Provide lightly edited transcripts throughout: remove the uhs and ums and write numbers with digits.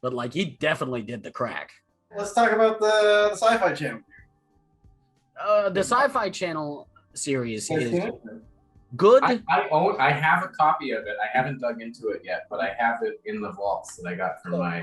but like he definitely did the crack. Let's talk about the Sci-Fi Channel. The Sci-Fi Channel series Have you is seen it? good. I have a copy of it. I haven't dug into it yet, but I have it in the vaults that I got from my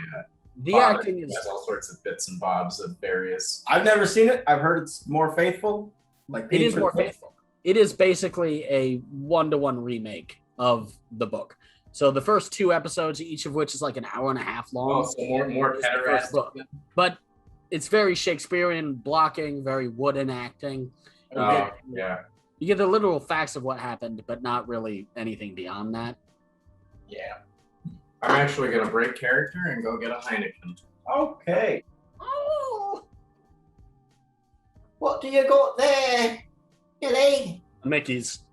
The father. acting He is has all sorts of bits and bobs of various. I've never seen it. I've heard it's more faithful. Like it is more faithful. It is basically a 1-to-1 remake of the book. So the first 2 episodes, each of which is like an hour and a half long. Oh, so more is the first book. But it's very Shakespearean blocking, very wooden acting. Yeah. You get the literal facts of what happened, but not really anything beyond that. Yeah. I'm actually gonna break character and go get a Heineken. Okay. Oh, What do you got there, Billy? Mickey's.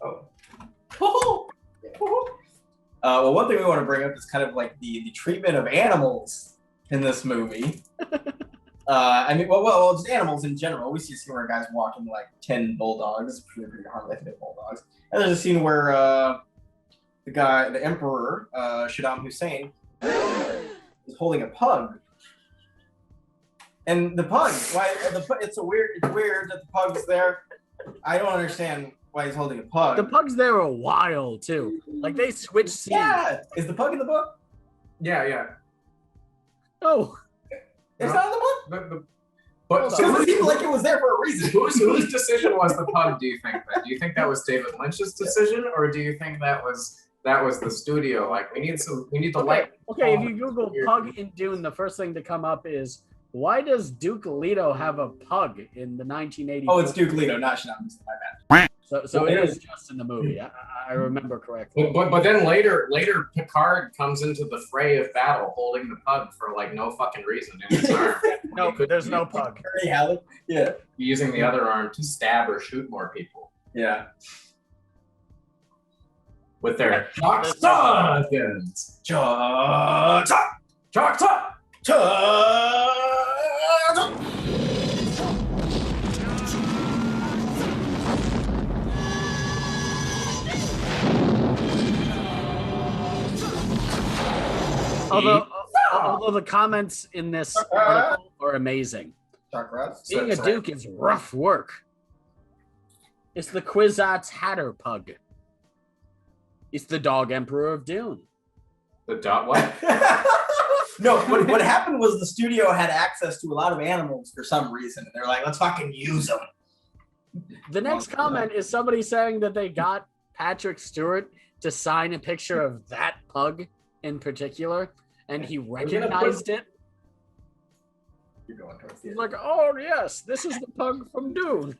Oh. Well, one thing we want to bring up is kind of like the treatment of animals in this movie. I mean, well, just animals in general. We see a scene where a guy's walking like 10 bulldogs, pretty harmless bulldogs. And there's a scene where the emperor, Saddam Hussein, is holding a pug. And the pug, it's weird that the pug is there. I don't understand why he's holding a pug. The pug's there a while too. Like they switch scenes. Yeah, is the pug in the book? Yeah. Oh, It's not in the book. But Because it seemed like it was there for a reason. whose decision was the pug? Do you think that? Do you think that was David Lynch's decision, or do you think that was the studio? Like we need the light. Okay, if you Google pug in Dune, the first thing to come up is why does Duke Leto have a pug in the 1980s? Oh, it's Duke Leto, not Saddam Hussein. My bad. So it is just in the movie. I remember correctly. But then later Picard comes into the fray of battle holding the pug for like no fucking reason in his arm. No, there's no pug. Yeah. Using the other arm to stab or shoot more people Yeah. with their guns. Although the comments in this article are amazing. Being a Duke is rough work. It's the Kwisatz Hatter pug. It's the dog emperor of Dune. The dog what? No, what happened was the studio had access to a lot of animals for some reason. And they're like, let's fucking use them. The next comment is somebody saying that they got Patrick Stewart to sign a picture of that pug in particular, and he recognized it. You're going towards He's like, oh yes, this is the pug from Dune.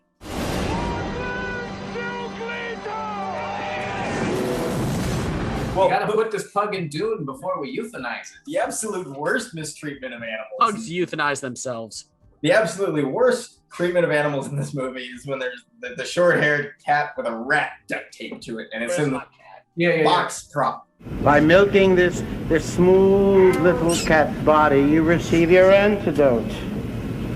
Well, we gotta put this pug in Dune before we euthanize it. The absolute worst mistreatment of animals. Pugs euthanize themselves. The absolutely worst treatment of animals in this movie is when there's the short-haired cat with a rat duct taped to it, and it's in the box prop. By milking this smooth little cat's body, you receive your antidote.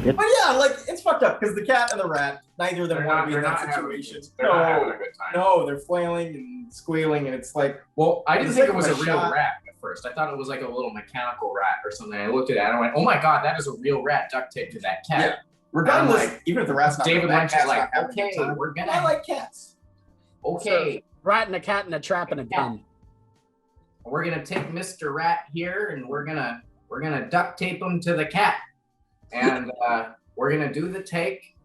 But yeah, like, it's fucked up, because the cat and the rat, neither of them want to be in that situation. They're not having a good time. No, they're flailing and squealing, and it's like... Well, I didn't think it was a real shot. rat at first. I thought it was like a little mechanical rat or something. I looked at it and I went, oh my god, that is a real rat duct taped to that cat. Yeah. Regardless, like, even if the rat's not... David Lynch is like, having a okay, good time. we're gonna... I like cats. Okay. So, rat and a cat and a trap and a gun. We're gonna take Mr. Rat here and we're gonna duct tape him to the cat. And we're gonna do the take.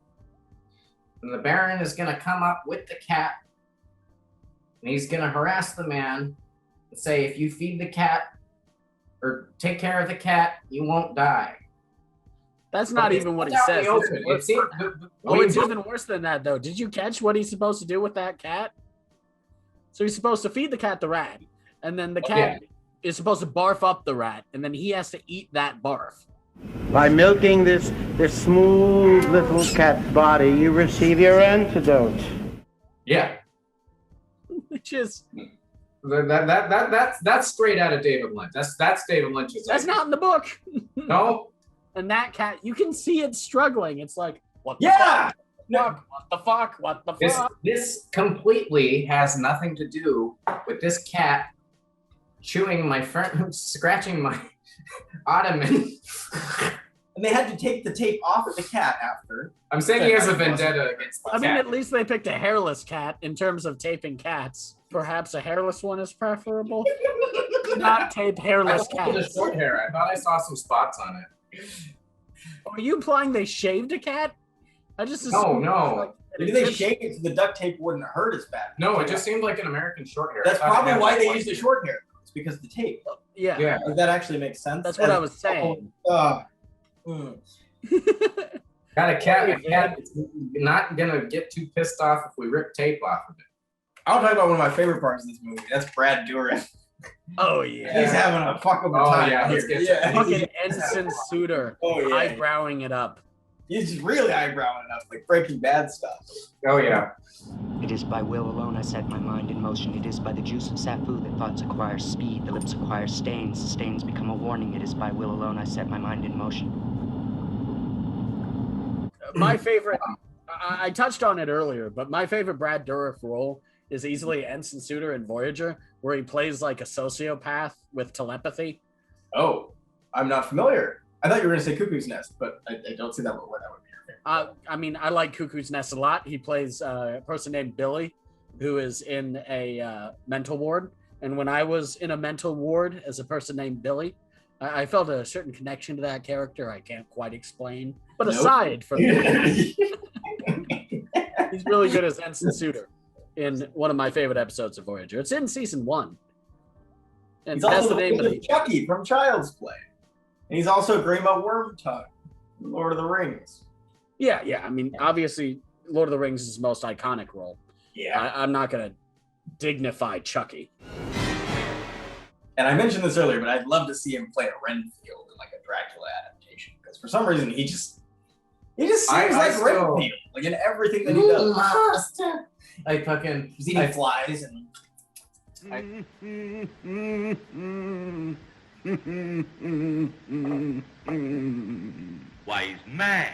And the Baron is gonna come up with the cat. And he's gonna harass the man and say, if you feed the cat or take care of the cat, you won't die. That's not even what he says. It's even worse than that, though. Did you catch what he's supposed to do with that cat? So he's supposed to feed the cat the rat, and then the cat is supposed to barf up the rat, and then he has to eat that barf. By milking this smooth little cat's body, you receive your antidote. Yeah. Which is... That's straight out of David Lynch. That's David Lynch's. That's not in the book. No. And that cat, you can see it struggling. It's like, what the Yeah! fuck? What the fuck? What the fuck? This completely has nothing to do with this cat chewing my front, scratching my ottoman. And they had to take the tape off of the cat after. I'm saying he has a vendetta against the cat. I mean, at least they picked a hairless cat in terms of taping cats. Perhaps a hairless one is preferable. Not tape hairless cats. The short hair. I thought I saw some spots on it. Are you implying they shaved a cat? I just no. Maybe they shaved it so the duct tape wouldn't hurt as bad. No, it just seemed like an American short hair. That's probably why they used the short hair. It's because of the tape. Yeah. That actually makes sense. That's what I was saying. Got a cat. It's not gonna get too pissed off if we rip tape off of it. I'll talk about one of my favorite parts of this movie. That's Brad Dourif. Oh yeah. He's having a fucking time. Yeah. Fucking Ensign Suitor. Eyebrowing it up. He's just really eyebrowing it up, like Breaking Bad stuff. Oh yeah. It is by will alone I set my mind in motion. It is by the juice of Safu that thoughts acquire speed, the lips acquire stains, the stains become a warning. It is by will alone I set my mind in motion. My favorite, I touched on it earlier, but my favorite Brad Dourif role is easily Ensign Suitor in Voyager, where he plays like a sociopath with telepathy. Oh, I'm not familiar. I thought you were going to say Cuckoo's Nest, but I don't see that where that would be your favorite. I mean, I like Cuckoo's Nest a lot. He plays a person named Billy, who is in a mental ward. And when I was in a mental ward as a person named Billy, I felt a certain connection to that character I can't quite explain. But aside from that, he's really good as Ensign Suitor in one of my favorite episodes of Voyager. It's in season 1. And he's that's also the name of the Chucky from Child's Play. And he's also Grandma Wormtongue from Lord of the Rings. Yeah. I mean, obviously, Lord of the Rings is his most iconic role. Yeah. I'm not going to dignify Chucky. And I mentioned this earlier, but I'd love to see him play a Renfield in like a Dracula adaptation. Because for some reason, he just seems like Renfield. Like in everything that he does. Master. He's eating flies and... Wise man.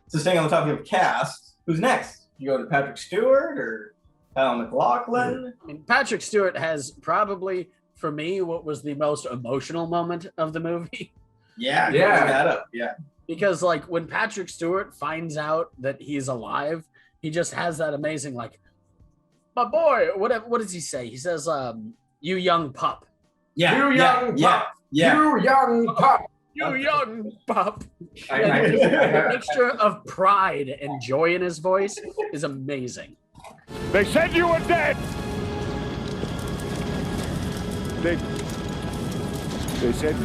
So staying on the topic of cast, who's next? You go to Patrick Stewart or Alan McLaughlin? I mean, Patrick Stewart has probably, for me, what was the most emotional moment of the movie. Yeah. That up. Yeah. Because like when Patrick Stewart finds out that he's alive, he just has that amazing like, my boy. What does he say? He says, "You young pup." Yeah. You young pup. Yeah. You young pup. You young pup. The mixture of pride and joy in his voice is amazing. They said you were dead. They said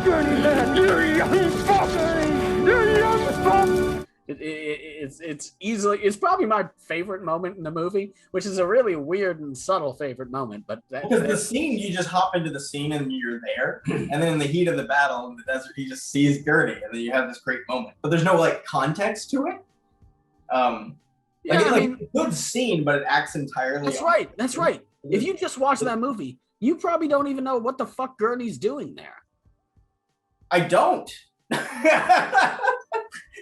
Gurney man, you young fuck! You young fuck! It's probably my favorite moment in the movie, which is a really weird and subtle favorite moment. But because the scene, you just hop into the scene and you're there, and then in the heat of the battle in the desert, he just sees Gurney, and then you have this great moment. But there's no like context to it. Good scene, but it acts entirely. That's right. If you just watch that movie, you probably don't even know what the fuck Gurney's doing there. I don't.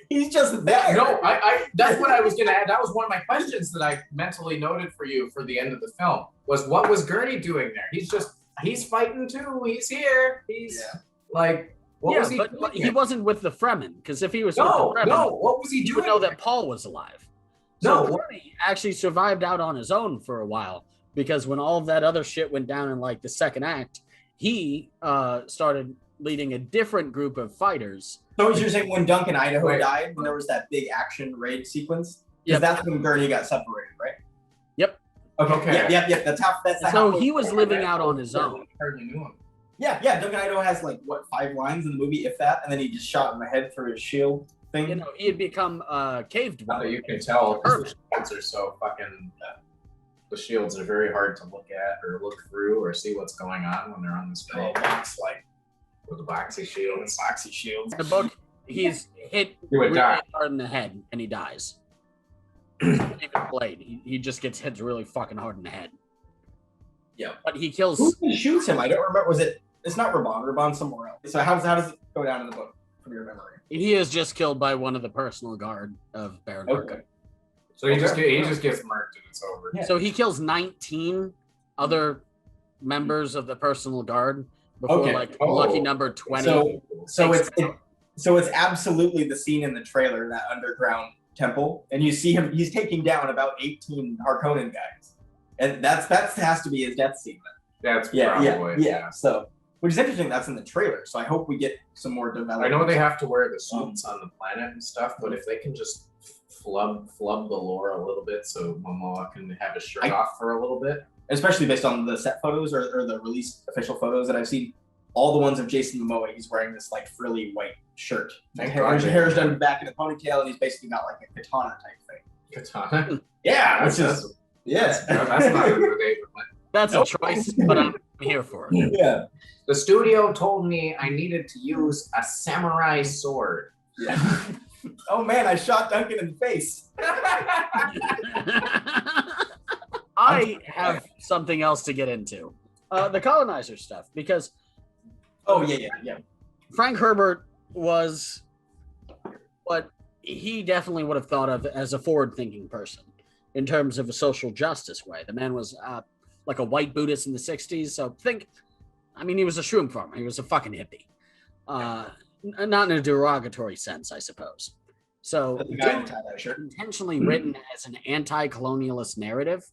He's just there. No, I that's what I was gonna add. That was one of my questions that I mentally noted for you for the end of the film. Was what was Gurney doing there? He's fighting too. He's here. What was he doing? But he wasn't with the Fremen, because if he was with the Fremen, what was he doing? You would know that Paul was alive. So Gurney actually survived out on his own for a while, because when all of that other shit went down in like the second act, he started leading a different group of fighters. So you're saying when Duncan Idaho died, when there was that big action raid sequence? Yeah, that's when Gurney got separated, right? Yep. Okay. Yep. That's so he was living out on his own. Hardly knew him. Yeah. Duncan Idaho has 5 lines in the movie, if that, and then he just shot in the head through his shield thing. He had become cave dweller. You can tell because the shields are so fucking. The shields are very hard to look at or look through or see what's going on when they're on this box, with the boxy shields. In the book, he's hit really hard in the head and he dies. Even Blade, he just gets hit really fucking hard in the head. Yeah, but he kills. Who shoots him? I don't remember. Was it? It's not Raban. Raban's somewhere else. So how does it go down in the book from your memory? He is just killed by one of the personal guard of Baron Harkonnen. So he just gets murked and it's over. Yeah. So he kills 19 other members of the personal guard before lucky number 20. So it's absolutely the scene in the trailer, that underground temple, and you see him. He's taking down about 18 Harkonnen guys, and that has to be his death scene. That's probably yeah. So, which is interesting. That's in the trailer. So I hope we get some more development. I know they have to wear the suits on the planet and stuff, but if they can just flub the lore a little bit, so Momoa can have his shirt off for a little bit, especially based on the set photos or the released official photos that I've seen. All the ones of Jason Momoa, he's wearing this like frilly white shirt. His hair's done back in a ponytail, and he's basically got like a katana type thing. Katana? Yeah, that's not a good name. That's a choice, but I'm here for it. Yeah. The studio told me I needed to use a samurai sword. Yeah. Oh man, I shot Duncan in the face. I have something else to get into. The colonizer stuff, because yeah. Frank Herbert was what he definitely would have thought of as a forward-thinking person in terms of a social justice way. The man was like a white Buddhist in the 60s, so he was a shroom farmer. He was a fucking hippie. Not in a derogatory sense, I suppose. So intentionally written as an anti-colonialist narrative,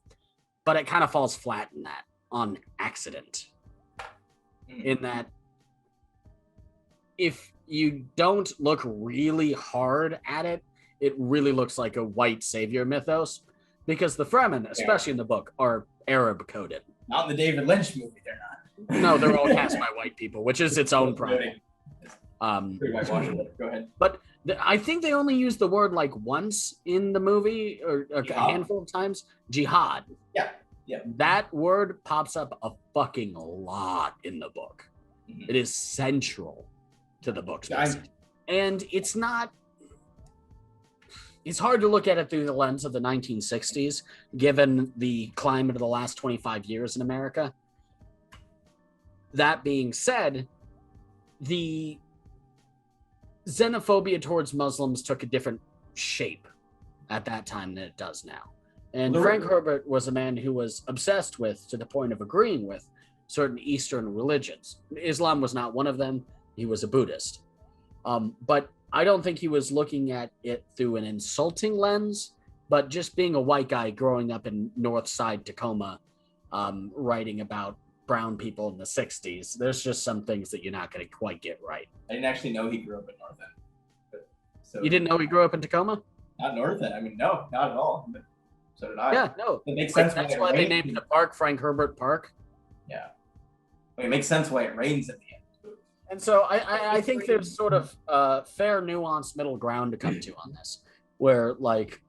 but it kind of falls flat in that on accident. In that, if you don't look really hard at it, it really looks like a white savior mythos, because the Fremen, especially in the book, are Arab coded. Not in the David Lynch movie, they're not. No, they're all cast by white people, which is its own problem. Go ahead. But I think they only use the word like once in the movie, or a handful of times. Jihad. Yeah. That word pops up a fucking lot in the book. Mm-hmm. It is central to the book's message. And it's hard to look at it through the lens of the 1960s, given the climate of the last 25 years in America. That being said, the xenophobia towards Muslims took a different shape at that time than it does now. And Frank Herbert was a man who was obsessed with, to the point of agreeing with, certain Eastern religions. Islam was not one of them. He was a Buddhist. But I don't think he was looking at it through an insulting lens, but just being a white guy growing up in North Side Tacoma, writing about brown people in the 60s. There's just some things that you're not going to quite get right. I didn't actually know he grew up in North End. So you didn't know he grew up in Tacoma? Not North End. No, not at all. But so did I. Yeah, no. It makes sense. That's why they named the park Frank Herbert Park. Yeah. It makes sense why it rains at the end. And so I think there's sort of fair, nuanced middle ground to come to on this, where, like,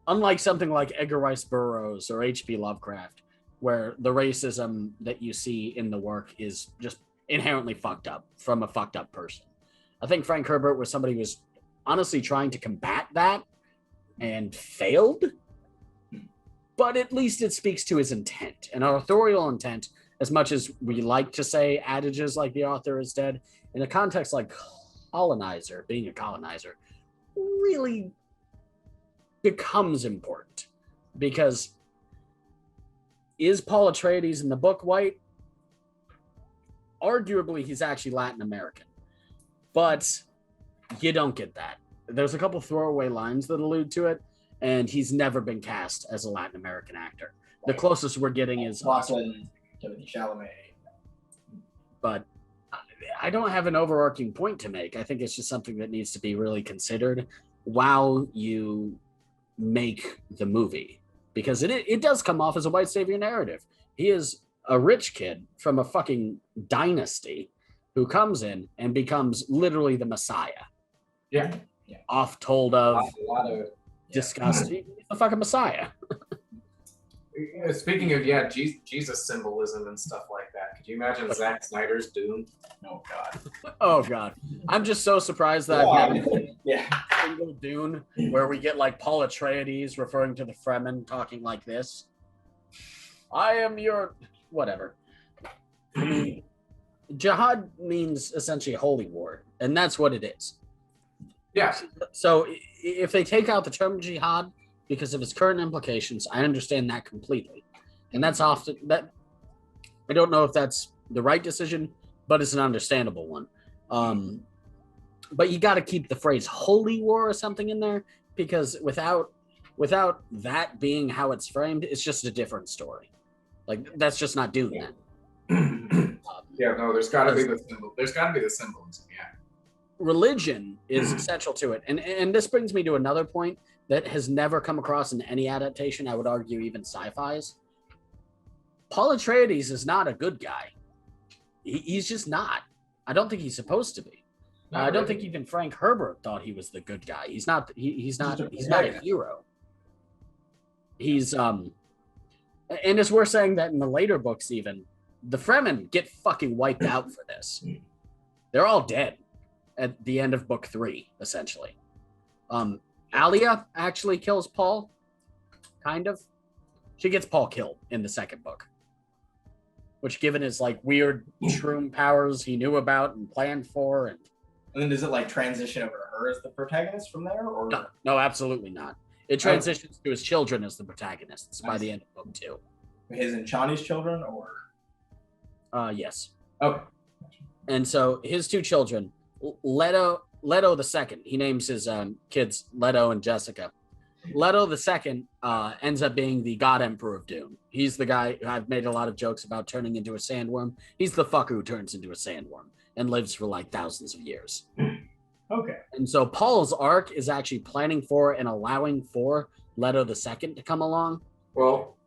unlike something like Edgar Rice Burroughs or H.P. Lovecraft, where the racism that you see in the work is just inherently fucked up from a fucked up person. I think Frank Herbert was somebody who was honestly trying to combat that and failed, but at least it speaks to his intent, an authorial intent. As much as we like to say adages like the author is dead, in a context like colonizer, being a colonizer, really becomes important. Because is Paul Atreides in the book white? Arguably, he's actually Latin American. But you don't get that. There's a couple throwaway lines that allude to it, and he's never been cast as a Latin American actor. The closest we're getting is Timothy Chalamet. But I don't have an overarching point to make. I think it's just something that needs to be really considered while you make the movie, because it does come off as a white savior narrative. He is a rich kid from a fucking dynasty who comes in and becomes literally the Messiah. Yeah. Oft told of, a lot of discussed. He's the fucking Messiah. Speaking of Jesus symbolism and stuff like that, could you imagine Zack Snyder's Dune? Oh god. Oh god. I'm just so surprised that single Dune where we get like Paul Atreides referring to the Fremen talking like this. I am your whatever. I mean, jihad means essentially holy war, and that's what it is. Yeah. So if they take out the term jihad because of its current implications, I understand that completely. And that's often that. I don't know if that's the right decision, but it's an understandable one. But you got to keep the phrase "holy war" or something in there, because without that being how it's framed, it's just a different story. Like that's just not Dune then. No, there's got to be the symbol. There's got to be the symbolism. Yeah. Religion is essential to it, and this brings me to another point that has never come across in any adaptation. I would argue even sci-fi's. Paul Atreides is not a good guy. He's just not. I don't think he's supposed to be. I don't think even Frank Herbert thought he was the good guy. He's not. He's not a hero. He's and it's worth saying that in the later books, even the Fremen get fucking wiped out for this. They're all dead at the end of book 3, essentially. Alia actually kills Paul, kind of. She gets Paul killed in the second book, which, given his like weird shroom powers he knew about and planned for, and then does it like transition over to her as the protagonist from there, or no, absolutely not. It transitions to his children as the protagonists by the end of book 2. His and Chani's children, or yes. Okay. And so his 2 children, Leto the second, he names his kids Leto and Jessica. Leto the second ends up being the God Emperor of Dune. He's the guy I've made a lot of jokes about turning into a sandworm. He's the fucker who turns into a sandworm and lives for like thousands of years. Okay. And so Paul's arc is actually planning for and allowing for Leto the second to come along. Well,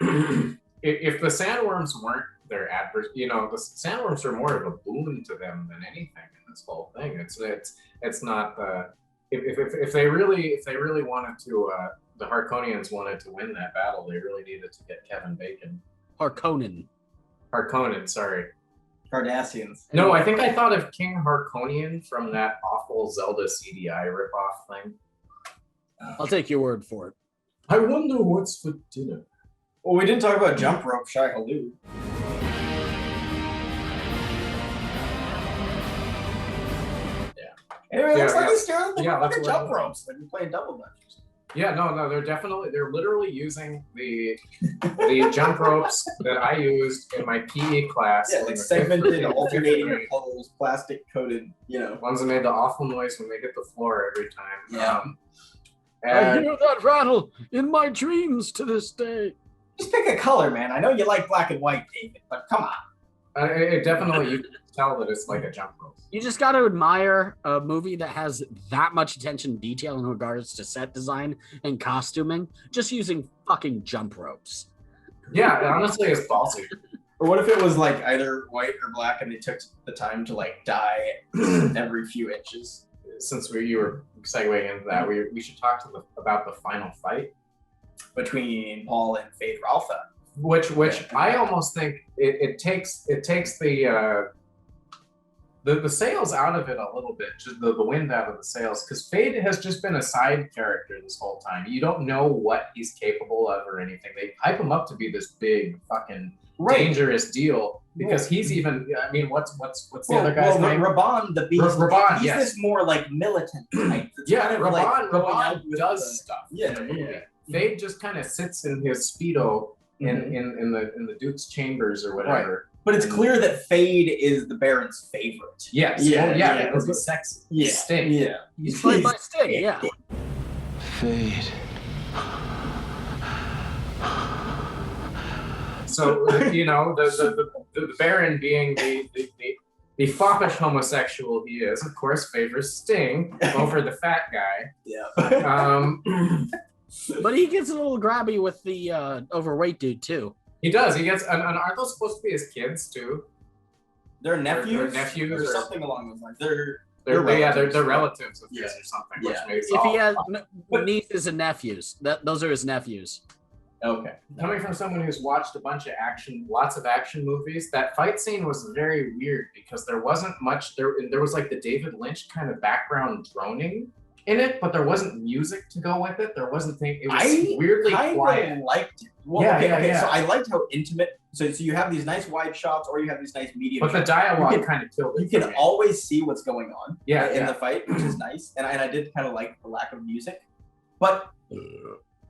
if the sandworms weren't their adverse, the sandworms are more of a boon to them than anything in this whole thing. It's not if they really wanted to the Harkonians wanted to win that battle, they really needed to get Kevin Bacon. Harkonnen, sorry. Cardassians. No, I think I thought of King Harkonian from that awful Zelda CDI ripoff thing. I'll take your word for it. I wonder what's for dinner. Well, we didn't talk about jump rope Shai Hulud. Anyway, it looks like he's doing the jump ropes. Like we're playing double dutch. Yeah, no, they're literally using the jump ropes that I used in my PE class. Yeah, like segmented, alternating poles, plastic coated, Ones that made the awful noise when they hit the floor every time. Yeah. I hear that rattle in my dreams to this day. Just pick a color, man. I know you like black and white, David, but come on. It definitely, you can tell that it's like a jump rope. You just got to admire a movie that has that much attention to detail in regards to set design and costuming, just using fucking jump ropes. Yeah, honestly, it's ballsy. Or what if it was like either white or black and they took the time to like dye every few inches? Since you were segueing into that, we should talk about the final fight between Paul and Faith Ralpha. Which I almost think it takes the sails out of it a little bit, just the wind out of the sails, because Fade has just been a side character this whole time. You don't know what he's capable of or anything. They hype him up to be this big fucking dangerous deal because he's even. I mean, what's the other guy's name? Raban the Beast. Raban, he's this more like militant type. Raban does stuff. Yeah. Fade just kind of sits in his Speedo in the Duke's chambers or whatever. Right. But it's clear that Fade is the Baron's favorite. Yes. Yeah. Because he's sexy. Yeah. Sting. Yeah. He's played by Sting. Yeah. Fade. So the Baron, being the foppish homosexual he is, of course, favors Sting over the fat guy. Yeah. But he gets a little grabby with the overweight dude too. He does. He gets, and aren't those supposed to be his kids too? They're nephews. Nephews, or something along those lines. They're relatives of his or something. Yeah. Which makes If he has nieces and nephews, those are his nephews. Okay. Coming from someone who's watched lots of action movies, that fight scene was very weird because there wasn't much. There was like the David Lynch kind of background droning in it, but there wasn't music to go with it. There wasn't thing. It was weirdly quiet. I liked it. Well, yeah. So I liked how intimate. So you have these nice wide shots, or you have these nice medium. But the dialogue kind of killed it. You can always see what's going on. in the fight, which is nice. And I did kind of like the lack of music, but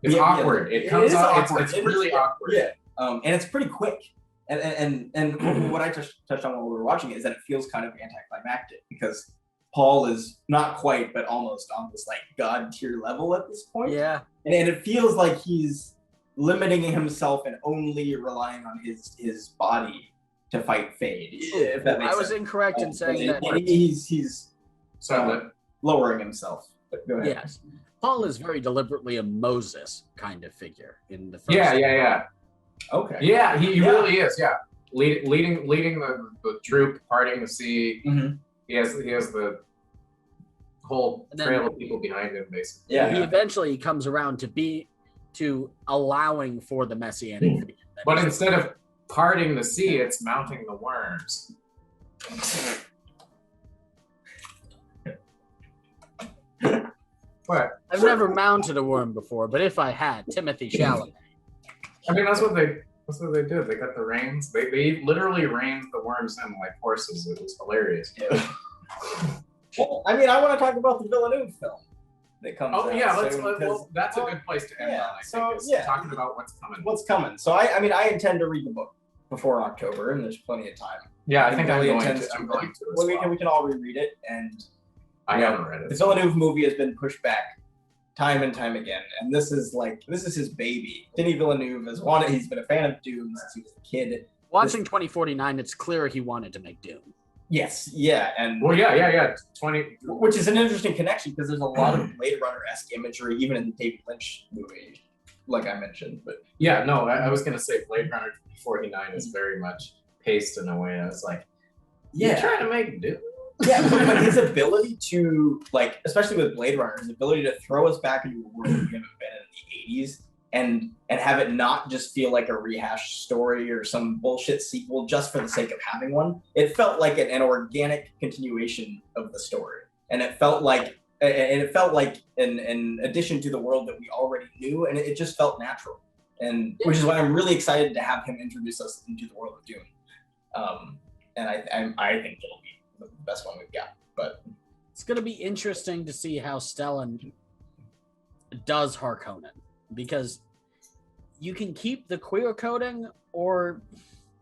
it's awkward. It comes out. It's really awkward. Yeah. and it's pretty quick. And what I touched on while we were watching it is that it feels kind of anticlimactic because Paul is not quite, but almost on this like god tier level at this point. Yeah, and it feels like he's limiting himself and only relying on his body to fight Fade. If that makes I was sense. incorrect in saying that. He's lowering himself. But go ahead. Yes, Paul is very deliberately a Moses kind of figure in the first. Yeah. Okay. Yeah, he really is. Yeah, leading the troop, parting the sea. Mm-hmm. He has the whole trail of people behind him, basically. Yeah. He eventually comes around to allowing for the messianic figure. But instead of parting the sea, it's mounting the worms. What? I've never mounted a worm before, but if I had, Timothy Chalamet. I mean, that's what they did. They got the reins. They literally reined the worms in like horses. It was hilarious. Yeah. Well, I mean, I want to talk about the Villeneuve film that comes out. Yeah, soon, that's a good place to end on, I think, is talking about what's coming. What's coming. So, I intend to read the book before October, and there's plenty of time. Yeah, I think I'm going to as well. We can all reread it, and I haven't read it. The Villeneuve movie has been pushed back time and time again, and this is his baby. Denis Villeneuve he's been a fan of Dune since he was a kid. Watching 2049, it's clear he wanted to make Dune. Yes, yeah, and 20, which is an interesting connection because there's a lot of Blade Runner-esque imagery, even in the David Lynch movie, like I mentioned. But yeah, no, I was gonna say Blade Runner 2049 is very much paced in a way that's like, you're trying to make Dune. Yeah, but his ability to, like, especially with Blade Runner, his ability to throw us back into a world we haven't been in the 80s and have it not just feel like a rehashed story or some bullshit sequel just for the sake of having one. It felt like an organic continuation of the story. And it felt like an addition to the world that we already knew, and it just felt natural. And which is why I'm really excited to have him introduce us into the world of Dune. And I think it'll be the best one we've got. But it's going to be interesting to see how Stellan does Harkonnen, because you can keep the queer coding or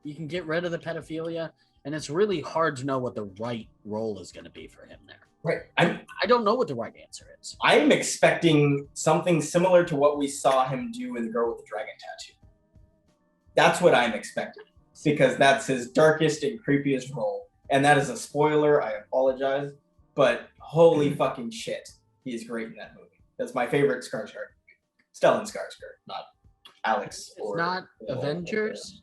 you can get rid of the pedophilia, and it's really hard to know what the right role is going to be for him there. Right. I don't know what the right answer is. I'm expecting something similar to what we saw him do in The Girl with the Dragon Tattoo. That's what I'm expecting, because that's his darkest and creepiest role. And that is a spoiler, I apologize, but holy fucking shit, he is great in that movie. That's my favorite Skarsgård movie. Stellan Skarsgård, not Alex. It's not Avengers?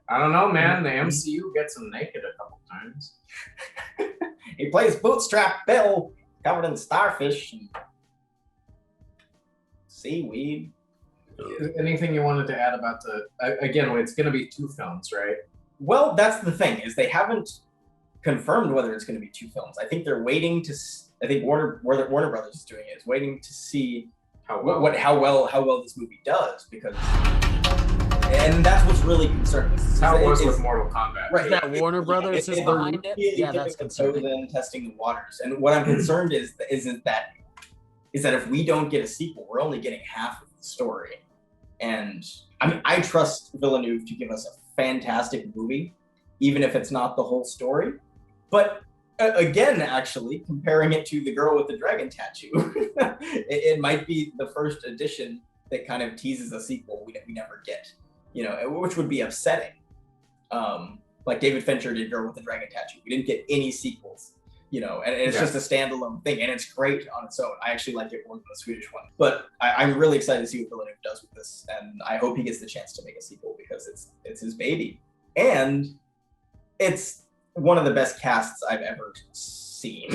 I don't know, man. The MCU gets him naked a couple times. He plays Bootstrap Bill, covered in starfish and seaweed. Anything you wanted to add about again, it's going to be 2 films, right? Well, that's the thing, is they haven't confirmed whether it's going to be 2 films. I think they're waiting to. I think Warner Brothers is doing it. Is waiting to see how well this movie does, because, and that's what's really concerning. How it was with Mortal Kombat. Right. That Warner Brothers is behind it. Yeah, that's concerning. Testing the waters, and what I'm concerned is that if we don't get a sequel, we're only getting half of the story. And I mean, I trust Villeneuve to give us a fantastic movie, even if it's not the whole story. But again, actually, comparing it to The Girl with the Dragon Tattoo, it might be the first edition that kind of teases a sequel we never get, which would be upsetting. Like David Fincher did Girl with the Dragon Tattoo. We didn't get any sequels, and it's just a standalone thing, and it's great on its own. I actually like it more than the Swedish one. But I'm really excited to see what Villeneuve does with this, and I hope he gets the chance to make a sequel, because it's his baby. And it's one of the best casts I've ever seen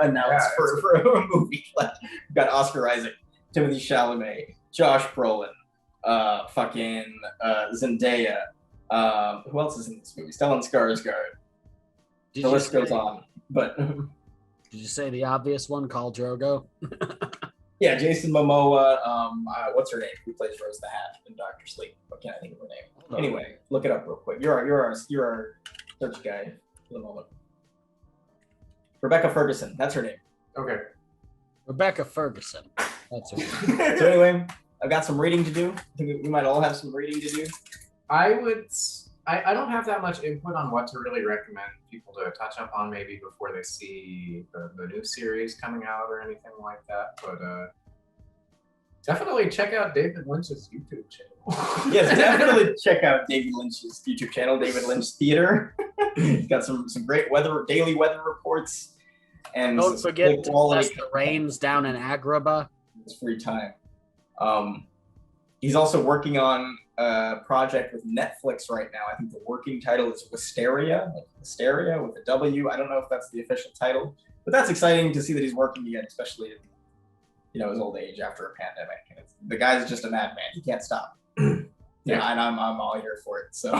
announced for a movie. Like, we've got Oscar Isaac, Timothy Chalamet, Josh Brolin, Zendaya. Who else is in this movie? Stellan Skarsgård. The list goes on. But did you say the obvious one, Khal Drogo? Yeah, Jason Momoa. What's her name? Who plays Rose the Hat in Doctor Sleep? What can't I think of her name? Anyway, look it up real quick. You're our search guy for the moment. Rebecca Ferguson. That's her name. Okay. Rebecca Ferguson. That's her name. So anyway, I've got some reading to do. I think we might all have some reading to do. I don't have that much input on what to really recommend people to touch up on maybe before they see the new series coming out or anything like that. But definitely check out David Lynch's YouTube channel. Yes, definitely check out David Lynch's YouTube channel, David Lynch Theater. He's got some great daily weather reports. And don't forget to test the rains down in Agrabah. His free time. He's also working on a project with Netflix right now. I think the working title is Wisteria, like Hysteria with a W. I don't know if that's the official title, but that's exciting to see that he's working again, especially in his old age after a pandemic. And the guy's just a madman. He can't stop. Yeah, and I'm all here for it. So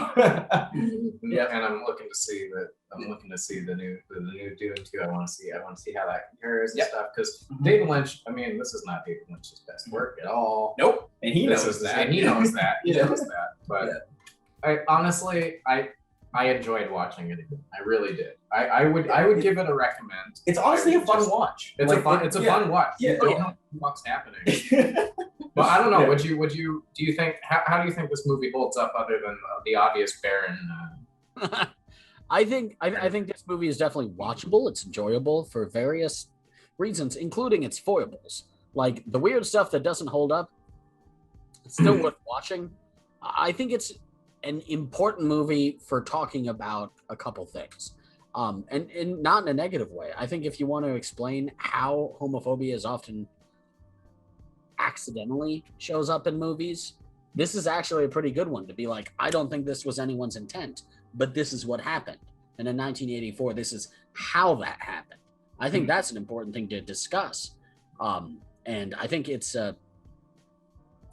yeah, and I'm looking to see the new Dune too. I want to see how that compares and stuff. Because David Lynch, I mean, this is not David Lynch's best work at all. Nope, and he knows that. He knows that. He knows that. But I honestly, I enjoyed watching it again. I really did. I would give it a recommend. It's honestly a fun watch. It's a fun watch. Yeah. You don't know what's happening. But I don't know. Do you think? How do you think this movie holds up, other than the obvious Baron? I think this movie is definitely watchable. It's enjoyable for various reasons, including its foibles, like the weird stuff that doesn't hold up. It's still worth watching. I think it's an important movie for talking about a couple things, and not in a negative way. I think if you want to explain how homophobia is often accidentally shows up in movies, this is actually a pretty good one to be like, I don't think this was anyone's intent, but this is what happened. And in 1984, this is how that happened. I think that's an important thing to discuss. And I think it's a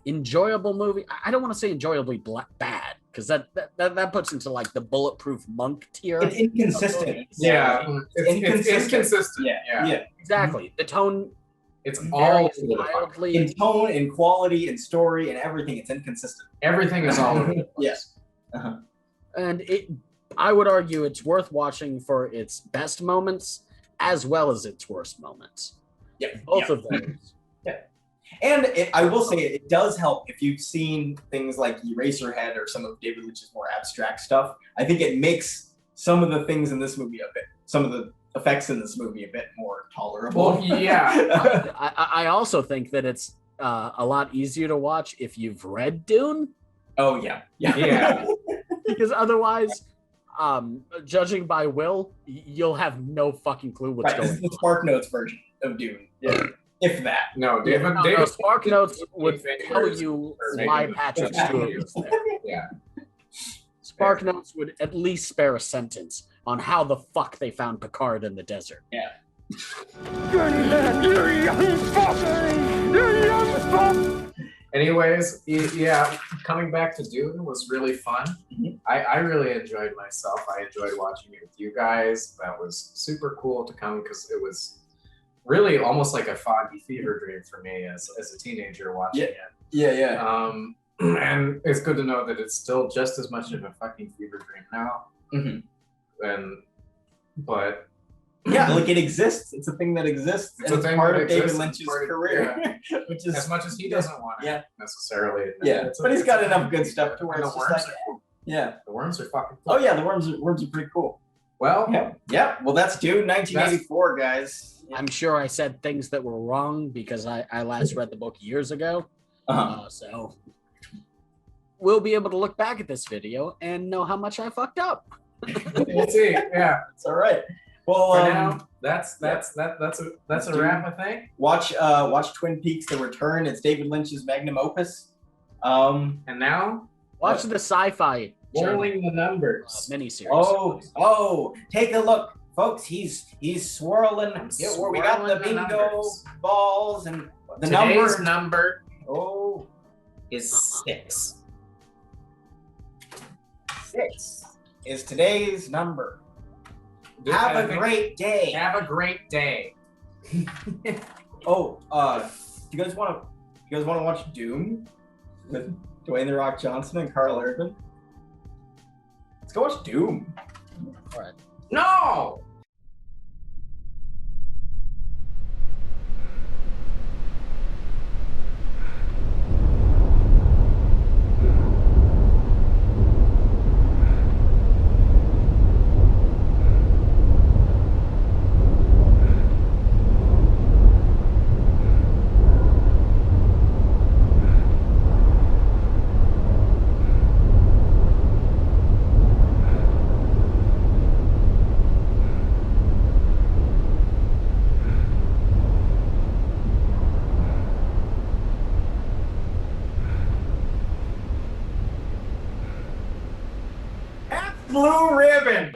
enjoyable movie. I don't want to say enjoyably bad, because that puts into like the Bulletproof Monk tier. It's inconsistent. Yeah, it's inconsistent. Yeah. Exactly. The tone. It's all wildly in tone, in quality, in story, and everything. It's inconsistent. Everything is all over the place. Yes. And I would argue it's worth watching for its best moments as well as its worst moments. Yeah. Both of those. Yeah. And I will say it does help if you've seen things like Eraserhead or some of David Lynch's more abstract stuff. I think it makes some of the things in this movie some of the effects in this movie a bit more tolerable. Well, yeah. I also think that it's a lot easier to watch if you've read Dune. Oh yeah. Because otherwise, judging by Will, you'll have no fucking clue what's going on. This is the Spark Notes version of Dune. Yeah. If that. No, David Spark Notes would tell you why Patrick Stewart was there. Yeah. Spark Notes would at least spare a sentence on how the fuck they found Picard in the desert. Yeah. Good lad, you young fucker! You young fuck! Anyways, yeah, coming back to Dune was really fun. Mm-hmm. I really enjoyed myself. I enjoyed watching it with you guys. That was super cool to come, because it was really almost like a foggy fever dream for me as a teenager watching it. Yeah. And it's good to know that it's still just as much of a fucking fever dream now. Mm-hmm. But yeah, like it exists. It's a thing that exists. It's and a thing part that of David exists. Lynch's career, which is as much as he doesn't want to necessarily admit. Yeah, but he's got enough good stuff to where the it's worms just like, are cool. Yeah, the worms are fucking cool. Oh yeah, the worms are pretty cool. Well, yeah. Well, that's Dune, 1984, guys. I'm sure I said things that were wrong because I last read the book years ago. So we'll be able to look back at this video and know how much I fucked up. We'll see. Yeah, it's all right. Well, for now, that's a wrap, I think. Watch Twin Peaks: The Return. It's David Lynch's magnum opus. And now watch the sci-fi Rolling the Numbers miniseries. Oh, take a look, folks. He's swirling. We got the bingo balls and the Today's number. Oh, is 6. 6 is today's number. Have a great day. Have a great day. Do you guys want to watch Dune with Dwayne The Rock Johnson and Carl Urban? Let's go watch Doom. All right. No. blue ribbon.